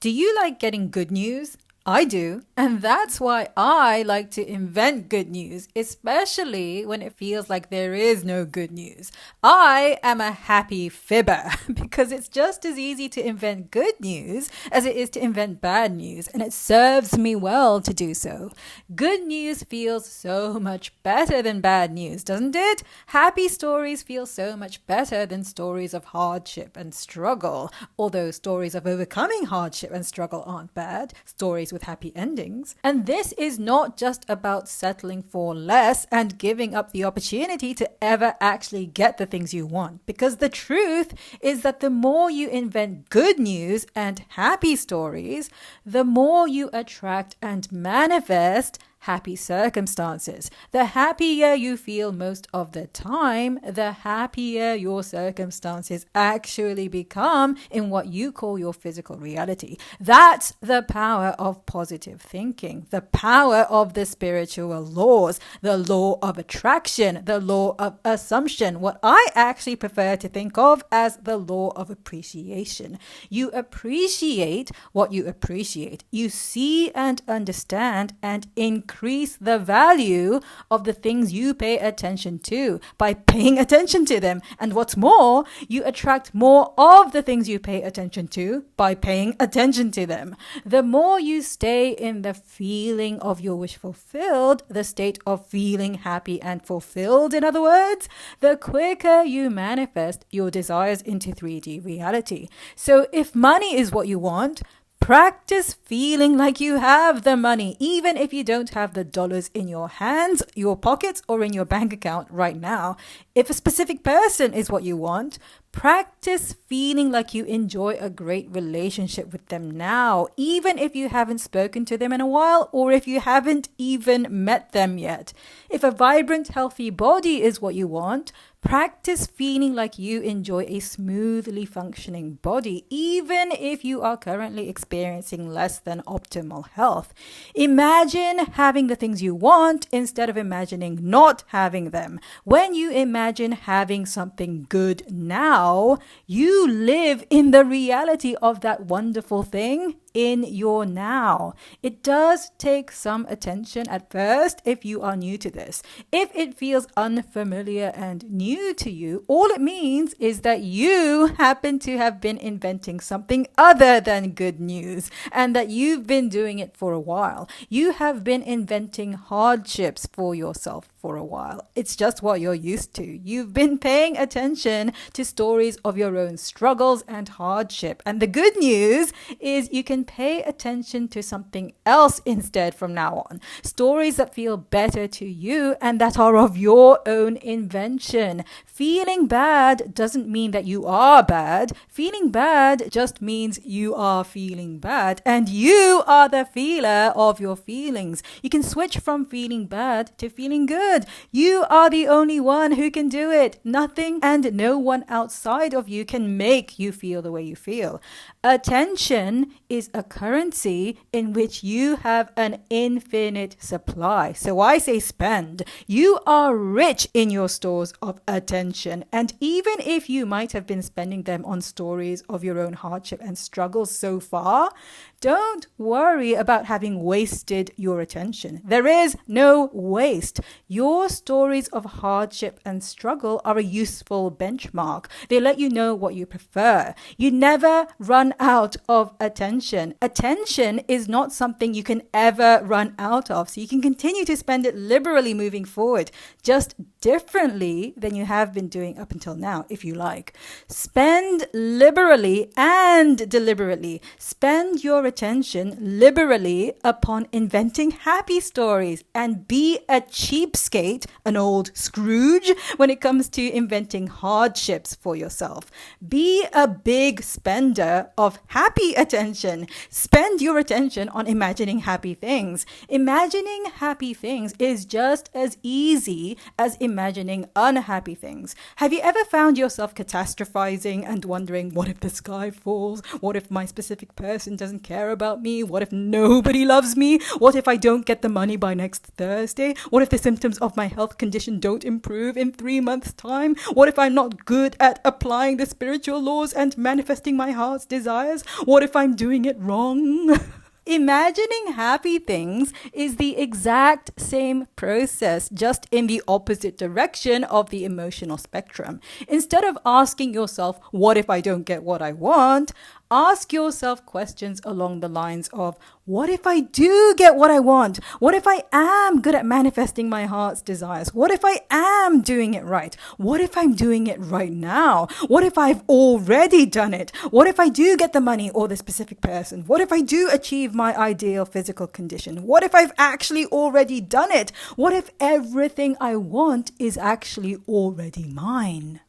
Do you like getting good news? I do. And that's why I like to invent good news, especially when it feels like there is no good news. I am a happy fibber because it's just as easy to invent good news as it is to invent bad news, and it serves me well to do so. Good news feels so much better than bad news, doesn't it? Happy stories feel so much better than stories of hardship and struggle, although stories of overcoming hardship and struggle aren't bad. Stories with happy endings. And this is not just about settling for less and giving up the opportunity to ever actually get the things you want. Because the truth is that the more you invent good news and happy stories, the more you attract and manifest happy circumstances. The happier you feel most of the time, the happier your circumstances actually become in what you call your physical reality. That's the power of positive thinking, the power of the spiritual laws, the law of attraction, the law of assumption, what I actually prefer to think of as the law of appreciation. You appreciate what you appreciate. You see and understand and increase the value of the things you pay attention to by paying attention to them. And what's more, you attract more of the things you pay attention to by paying attention to them. The more you stay in the feeling of your wish fulfilled, the state of feeling happy and fulfilled, in other words, the quicker you manifest your desires into 3D reality. So if money is what you want, practice feeling like you have the money, even if you don't have the dollars in your hands, your pockets, or in your bank account right now. If a specific person is what you want, practice feeling like you enjoy a great relationship with them now, even if you haven't spoken to them in a while or if you haven't even met them yet. If a vibrant, healthy body is what you want, practice feeling like you enjoy a smoothly functioning body, even if you are currently experiencing less than optimal health. Imagine having the things you want instead of imagining not having them. When you imagine having something good now, you live in the reality of that wonderful thing in your now. It does take some attention at first if you are new to this. If it feels unfamiliar and new to you, all it means is that you happen to have been inventing something other than good news and that you've been doing it for a while. You have been inventing hardships for yourself for a while. It's just what you're used to. You've been paying attention to stories of your own struggles and hardship. And the good news is you can pay attention to something else instead from now on. Stories that feel better to you and that are of your own invention. Feeling bad doesn't mean that you are bad. Feeling bad just means you are feeling bad and you are the feeler of your feelings. You can switch from feeling bad to feeling good. You are the only one who can do it. Nothing and no one outside of you can make you feel the way you feel. Attention is a currency in which you have an infinite supply. So I say spend. You are rich in your stores of attention. And even if you might have been spending them on stories of your own hardship and struggles so far, don't worry about having wasted your attention. There is no waste. Your stories of hardship and struggle are a useful benchmark. They let you know what you prefer. You never run out of attention. Attention is not something you can ever run out of, so you can continue to spend it liberally moving forward, just differently than you have been doing up until now, if you like. Spend liberally and deliberately. Spend your attention liberally upon inventing happy stories and be a cheapskate, an old Scrooge, when it comes to inventing hardships for yourself. Be a big spender of happy attention. Spend your attention on imagining happy things. Imagining happy things is just as easy as imagining unhappy things. Have you ever found yourself catastrophizing and wondering, what if the sky falls? What if my specific person doesn't care about me? What if nobody loves me? What if I don't get the money by next Thursday? What if the symptoms of my health condition don't improve in 3 months' time? What if I'm not good at applying the spiritual laws and manifesting my heart's desires? What if I'm doing doing it wrong. Imagining happy things is the exact same process, just in the opposite direction of the emotional spectrum. Instead of asking yourself, what if I don't get what I want? Ask yourself questions along the lines of, what if I do get what I want? What if I am good at manifesting my heart's desires? What if I am doing it right? What if I'm doing it right now? What if I've already done it? What if I do get the money or the specific person? What if I do achieve my ideal physical condition? What if I've actually already done it? What if everything I want is actually already mine?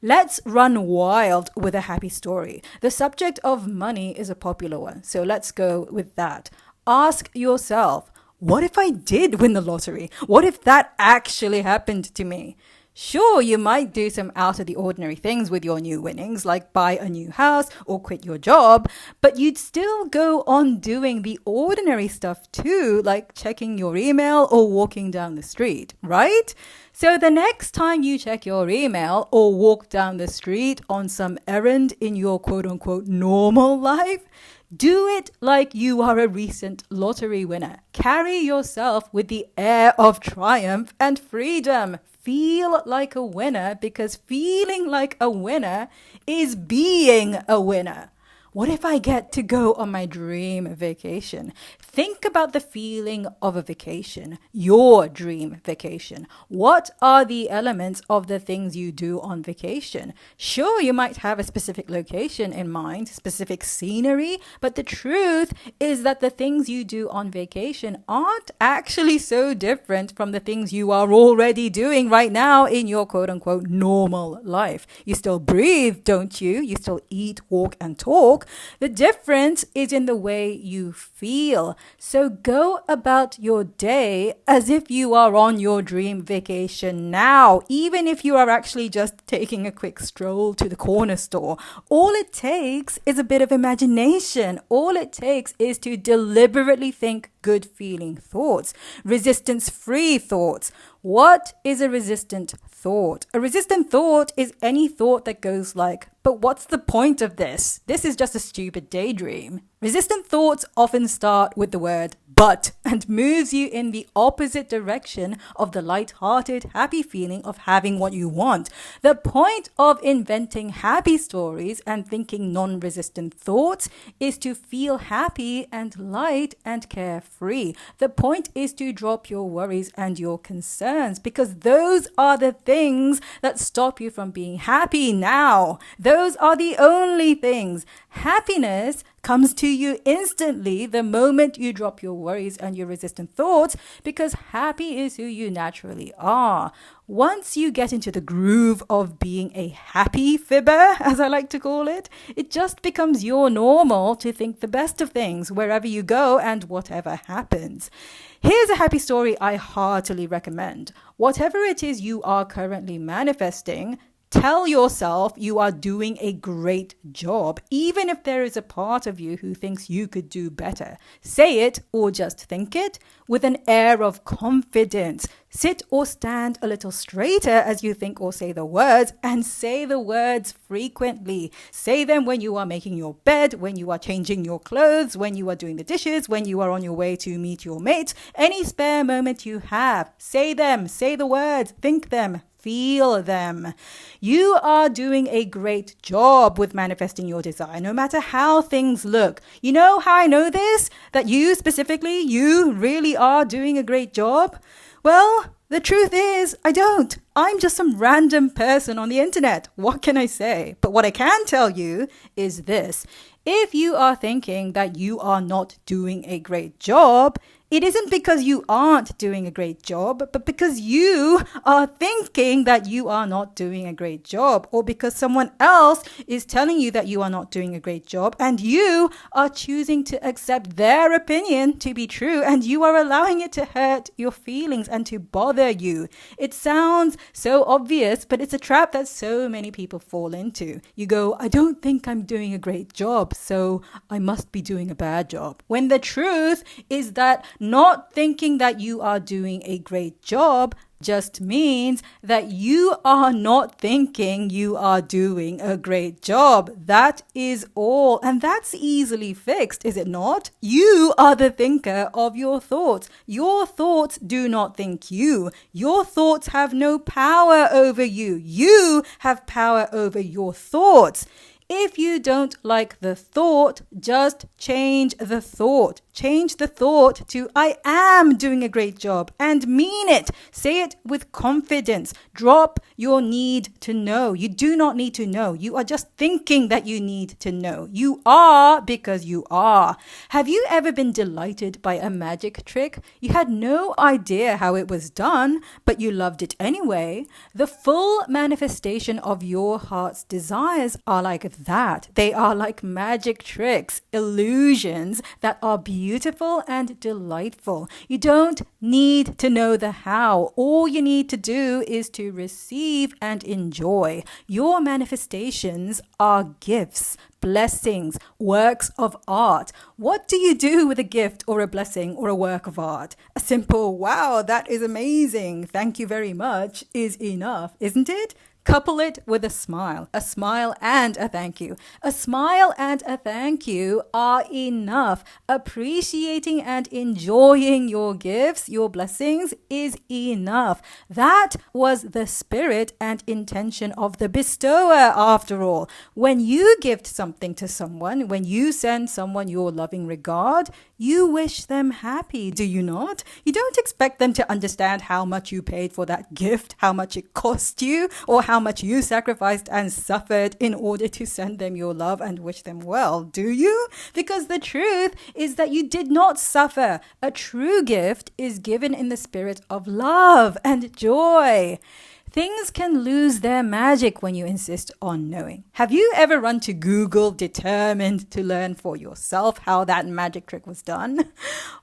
Let's run wild with a happy story. The subject of money is a popular one, so let's go with that. Ask yourself, what if I did win the lottery? What if that actually happened to me? Sure, you might do some out of the ordinary things with your new winnings, like buy a new house or quit your job, but you'd still go on doing the ordinary stuff too, like checking your email or walking down the street, right? So the next time you check your email or walk down the street on some errand in your quote unquote normal life, do it like you are a recent lottery winner. Carry yourself with the air of triumph and freedom. Feel like a winner, because feeling like a winner is being a winner. What if I get to go on my dream vacation? Think about the feeling of a vacation, your dream vacation. What are the elements of the things you do on vacation? Sure, you might have a specific location in mind, specific scenery, but the truth is that the things you do on vacation aren't actually so different from the things you are already doing right now in your quote unquote normal life. You still breathe, don't you? You still eat, walk, and talk. The difference is in the way you feel. So go about your day as if you are on your dream vacation now, even if you are actually just taking a quick stroll to the corner store. All it takes is a bit of imagination. All it takes is to deliberately think good feeling thoughts, resistance-free thoughts. What is a resistant thought? A resistant thought is any thought that goes like, but what's the point of this? This is just a stupid daydream. Resistant thoughts often start with the word but and moves you in the opposite direction of the light-hearted, happy feeling of having what you want. The point of inventing happy stories and thinking non-resistant thoughts is to feel happy and light and carefree. The point is to drop your worries and your concerns, because those are the things that stop you from being happy now. Those are the only things. Happiness comes to you instantly the moment you drop your worries and your resistant thoughts, because happy is who you naturally are. Once you get into the groove of being a happy fibber, as I like to call it, it just becomes your normal to think the best of things wherever you go and whatever happens. Here's a happy story I heartily recommend. Whatever it is you are currently manifesting, tell yourself you are doing a great job, even if there is a part of you who thinks you could do better. Say it, or just think it, with an air of confidence. Sit or stand a little straighter as you think or say the words, and say the words frequently. Say them when you are making your bed, when you are changing your clothes, when you are doing the dishes, when you are on your way to meet your mate. Any spare moment you have, say them, say the words, think them. Feel them. You are doing a great job with manifesting your desire, no matter how things look. You know how I know this? That you specifically, you really are doing a great job? Well, the truth is, I don't. I'm just some random person on the internet. What can I say? But what I can tell you is this. If you are thinking that you are not doing a great job, it isn't because you aren't doing a great job, but because you are thinking that you are not doing a great job, or because someone else is telling you that you are not doing a great job, and you are choosing to accept their opinion to be true, and you are allowing it to hurt your feelings and to bother you. It sounds so obvious, but it's a trap that so many people fall into. You go, I don't think I'm doing a great job, so I must be doing a bad job. When the truth is that not thinking that you are doing a great job just means that you are not thinking you are doing a great job. That is all. And that's easily fixed, is it not? You are the thinker of your thoughts. Your thoughts do not think you. Your thoughts have no power over you. You have power over your thoughts. If you don't like the thought, just change the thought. Change the thought to I am doing a great job and mean it. Say it with confidence. Drop your need to know. You do not need to know. You are just thinking that you need to know. You are because you are. Have you ever been delighted by a magic trick? You had no idea how it was done, but you loved it anyway. The full manifestation of your heart's desires are like that. They are like magic tricks, illusions that are beautiful and delightful. You don't need to know the how. All you need to do is to receive and enjoy. Your manifestations are gifts, blessings, works of art. What do you do with a gift or a blessing or a work of art? A simple, wow, that is amazing, thank you very much is enough, isn't it? Couple it with a smile and a thank you. A smile and a thank you are enough. Appreciating and enjoying your gifts, your blessings is enough. That was the spirit and intention of the bestower after all. When you gift something to someone, when you send someone your loving regard, you wish them happy, do you not? You don't expect them to understand how much you paid for that gift, how much it cost you, or how much you sacrificed and suffered in order to send them your love and wish them well, do you? Because the truth is that you did not suffer. A true gift is given in the spirit of love and joy. Things can lose their magic when you insist on knowing. Have you ever run to Google determined to learn for yourself how that magic trick was done?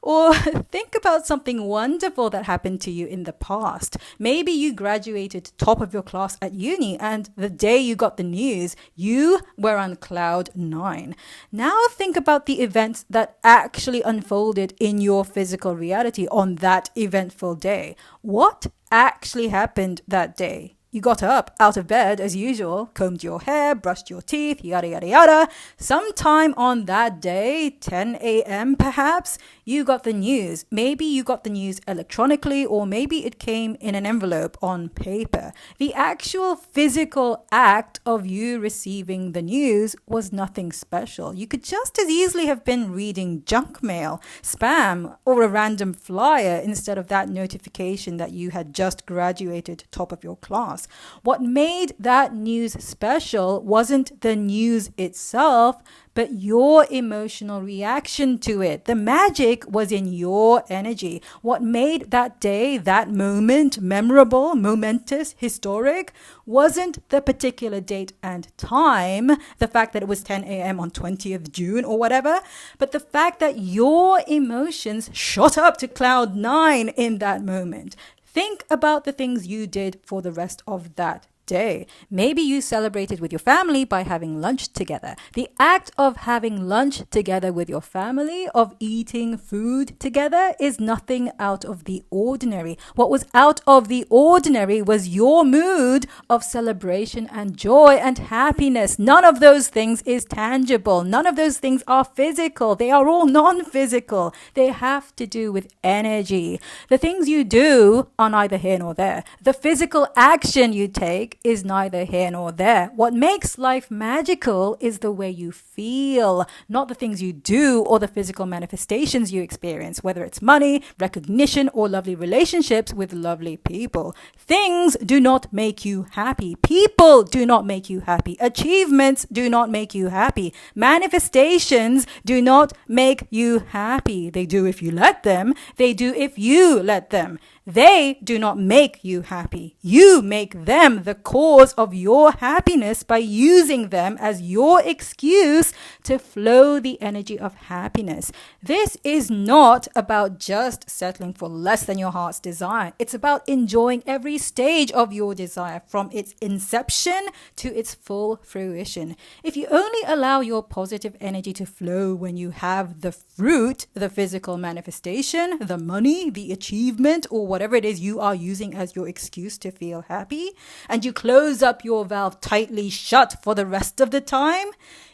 Or think about something wonderful that happened to you in the past. Maybe you graduated top of your class at uni and the day you got the news, you were on cloud 9. Now think about the events that actually unfolded in your physical reality on that eventful day. What actually happened that day? You got up out of bed as usual, combed your hair, brushed your teeth, yada yada yada. Sometime on that day, 10 a.m. perhaps, you got the news. Maybe you got the news electronically, or maybe it came in an envelope on paper. The actual physical act of you receiving the news was nothing special. You could just as easily have been reading junk mail, spam, or a random flyer instead of that notification that you had just graduated top of your class. What made that news special wasn't the news itself, but your emotional reaction to it. The magic was in your energy. What made that day, that moment memorable, momentous, historic, wasn't the particular date and time, the fact that it was 10 a.m. on 20th June or whatever, but the fact that your emotions shot up to cloud 9 in that moment. Think about the things you did for the rest of that day. Maybe you celebrated with your family by having lunch together. The act of having lunch together with your family, of eating food together, is nothing out of the ordinary. What was out of the ordinary was your mood of celebration and joy and happiness. None of those things is tangible. None of those things are physical. They are all non-physical. They have to do with energy. The things you do are neither here nor there. The physical action you take is neither here nor there. What makes life magical is the way you feel, not the things you do or the physical manifestations you experience, whether it's money, recognition, or lovely relationships with lovely people. Things do not make you happy. People do not make you happy. Achievements do not make you happy. Manifestations do not make you happy. They do if you let them. They do if you let them. They do not make you happy. You make them. The cause of your happiness by using them as your excuse to flow the energy of happiness. This is not about just settling for less than your heart's desire. It's about enjoying every stage of your desire from its inception to its full fruition. If you only allow your positive energy to flow when you have the fruit, the physical manifestation, the money, the achievement, or whatever it is you are using as your excuse to feel happy, and you close up your valve tightly shut for the rest of the time,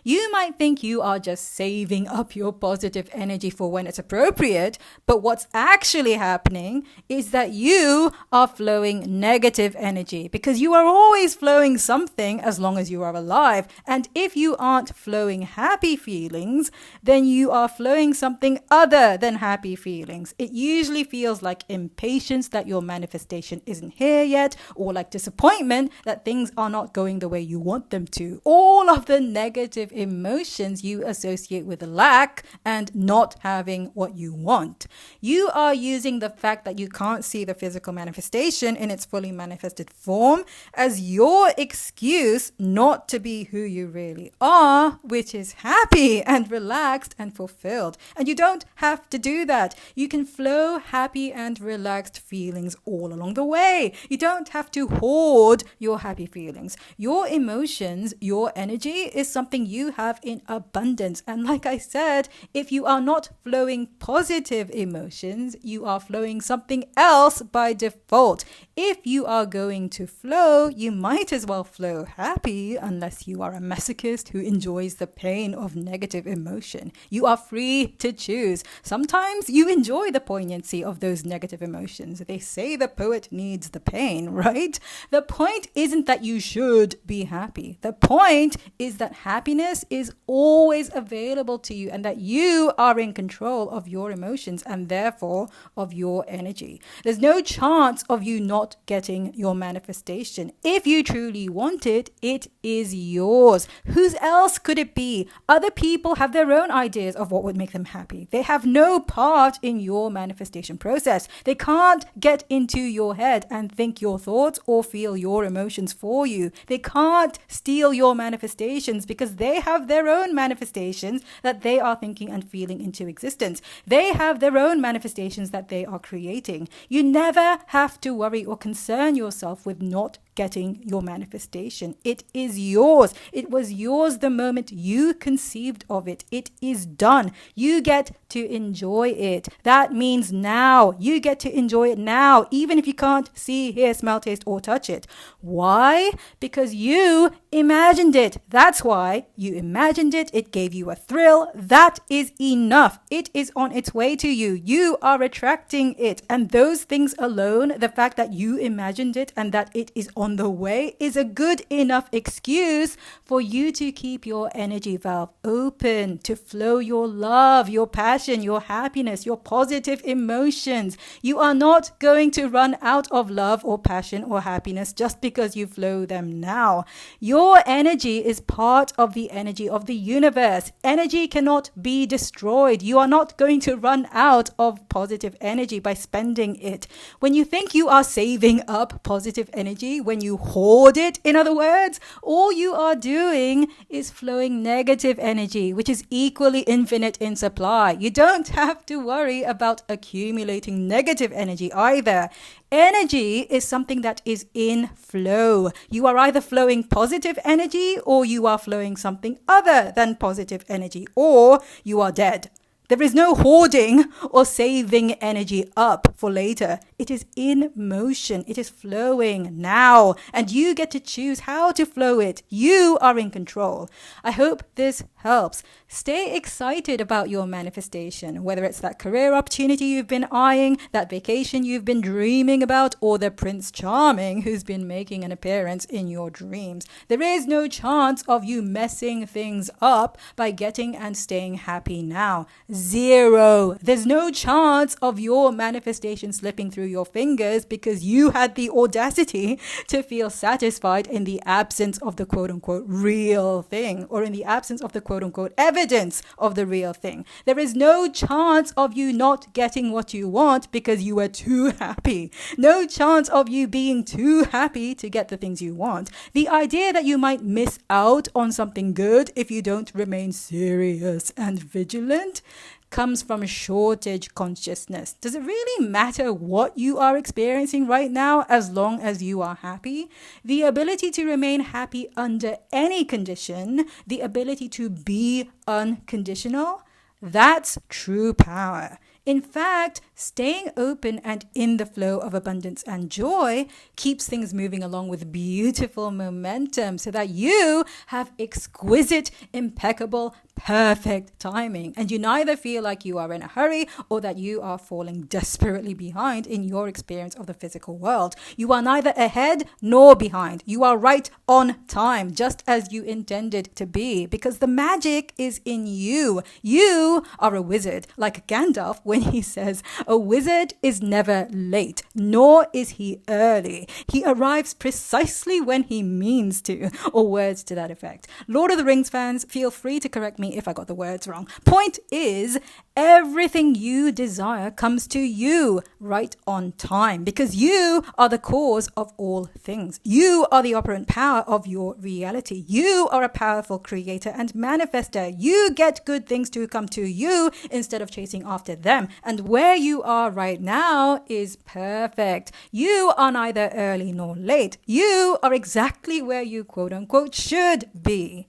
you might think you are just saving up your positive energy for when it's appropriate, but what's actually happening is that you are flowing negative energy because you are always flowing something as long as you are alive. And if you aren't flowing happy feelings, then you are flowing something other than happy feelings. It usually feels like impatience that your manifestation isn't here yet, or like disappointment that things are not going the way you want them to. All of the negative emotions you associate with lack and not having what you want. You are using the fact that you can't see the physical manifestation in its fully manifested form as your excuse not to be who you really are, which is happy and relaxed and fulfilled. And you don't have to do that. You can flow happy and relaxed feelings all along the way. You don't have to hoard your happy feelings. Your emotions, your energy is something you have in abundance. And like I said, if you are not flowing positive emotions, you are flowing something else by default. If you are going to flow, you might as well flow happy, unless you are a masochist who enjoys the pain of negative emotion. You are free to choose. Sometimes you enjoy the poignancy of those negative emotions. They say the poet needs the pain, right? The point isn't that you should be happy. The point is that happiness is always available to you and that you are in control of your emotions and therefore of your energy. There's no chance of you not getting your manifestation. If you truly want it, it is yours. Whose else could it be? Other people have their own ideas of what would make them happy. They have no part in your manifestation process. They can't get into your head and think your thoughts or feel your emotions for you. They can't steal your manifestations because they have their own manifestations that they are thinking and feeling into existence. They have their own manifestations that they are creating. You never have to worry or concern yourself with not getting your manifestation. It is yours. It was yours the moment you conceived of it. It is done. You get to enjoy it. That means now. You get to enjoy it now, even if you can't see, hear, smell, taste, or touch it. Why? Because you imagined it. That's why you imagined it. It gave you a thrill. That is enough. It is on its way to you. You are attracting it. And those things alone, the fact that you imagined it and that it is on the way, is a good enough excuse for you to keep your energy valve open, to flow your love, your passion, your happiness, your positive emotions. You are not going to run out of love or passion or happiness just because you flow them now. Your energy is part of the energy of the universe. Energy cannot be destroyed. You are not going to run out of positive energy by spending it. When you think you are saving up positive energy, when you hoard it, in other words, all you are doing is flowing negative energy, which is equally infinite in supply. You don't have to worry about accumulating negative energy either. Energy is something that is in flow. You are either flowing positive energy or you are flowing something other than positive energy, or you are dead. There is no hoarding or saving energy up for later. It is in motion. It is flowing now. And you get to choose how to flow it. You are in control. I hope this helps. Stay excited about your manifestation, whether it's that career opportunity you've been eyeing, that vacation you've been dreaming about, or the Prince Charming who's been making an appearance in your dreams. There is no chance of you messing things up by getting and staying happy now. zero. There's no chance of your manifestation slipping through your fingers because you had the audacity to feel satisfied in the absence of the quote unquote real thing, or in the absence of the quote unquote evidence of the real thing. There is no chance of you not getting what you want because you were too happy. No chance of you being too happy to get the things you want. The idea that you might miss out on something good if you don't remain serious and vigilant comes from a shortage consciousness. Does it really matter what you are experiencing right now as long as you are happy? The ability to remain happy under any condition, the ability to be unconditional, that's true power. In fact, staying open and in the flow of abundance and joy keeps things moving along with beautiful momentum so that you have exquisite, impeccable, perfect timing. And you neither feel like you are in a hurry or that you are falling desperately behind in your experience of the physical world. You are neither ahead nor behind. You are right on time, just as you intended to be, because the magic is in you. You are a wizard, like Gandalf when he says, a wizard is never late, nor is he early. He arrives precisely when he means to, or words to that effect. Lord of the Rings fans, feel free to correct me if I got the words wrong. Point is, everything you desire comes to you right on time because you are the cause of all things. You are the operant power of your reality. You are a powerful creator and manifester. You get good things to come to you instead of chasing after them. And where you are right now is perfect. You are neither early nor late. You are exactly where you quote unquote should be.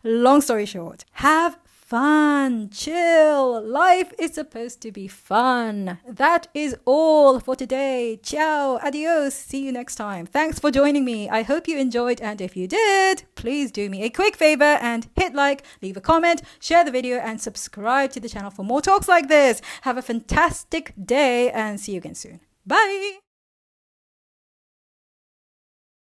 Long story short, have fun, chill. Life is supposed to be fun. That is all for today. Ciao, adios. See you next time. Thanks for joining me. I hope you enjoyed, and if you did, please do me a quick favor and hit like, leave a comment, share the video, and subscribe to the channel for more talks like this. Have a fantastic day and see you again soon. Bye.